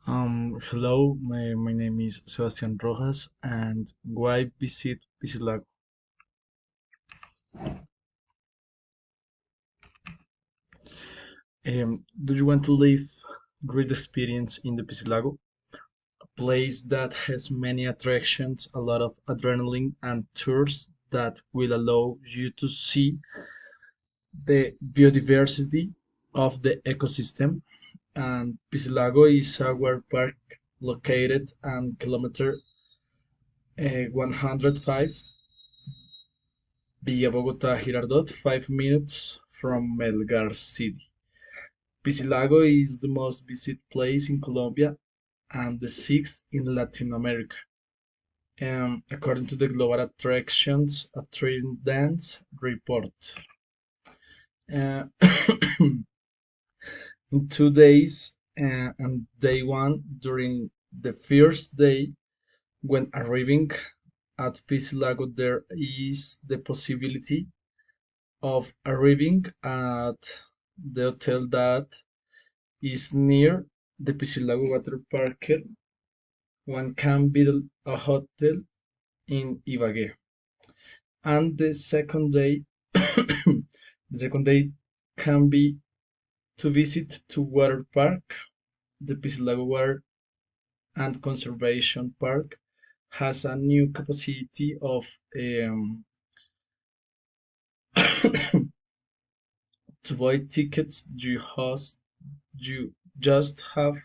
Hello, my name is Sebastian Rojas, and why visit piscilago? Do you want to live great experience in the piscilago? A place that has many attractions, a lot of adrenaline, and tours that will allow you to see the biodiversity of the ecosystem. And Piscilago is a water park located on kilometer 105 via Bogota Girardot, 5 minutes from Melgar City. Piscilago is the most visited place in Colombia and the sixth in Latin America. According to the Global Attractions Attendance Report. Uh, in 2 days and day one, during the first day, when arriving at Piscilago, there is the possibility of arriving at the hotel that is near the Piscilago Water Park. One can build a hotel in Ibagué. And the second day can be to visit to water park. The Piscilago Water and Conservation Park has a new capacity of to buy tickets. You just have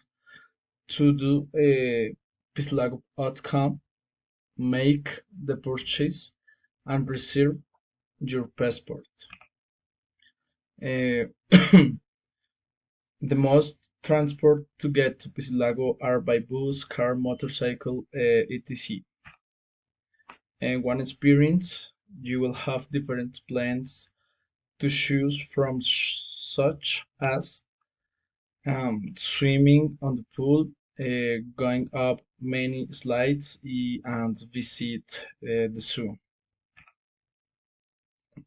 to do a piscilago.com, make the purchase, and reserve your passport. Uh, the most transport to get to Piscilago are by bus, car, motorcycle, etc. And one experience, you will have different plans to choose from, such as swimming on the pool, going up many slides, and visit the zoo.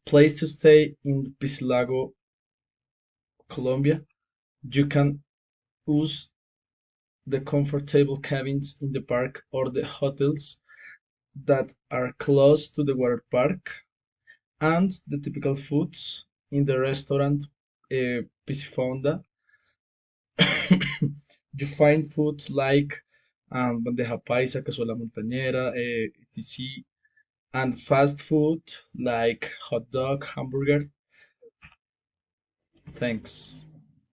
Place to stay in Piscilago, Colombia. You can use the comfortable cabins in the park or the hotels that are close to the water park, and the typical foods in the restaurant Piscifonda. You find food like bandeja paisa, cazuela montañera, etc. And fast food like hot dog, hamburger. Thanks.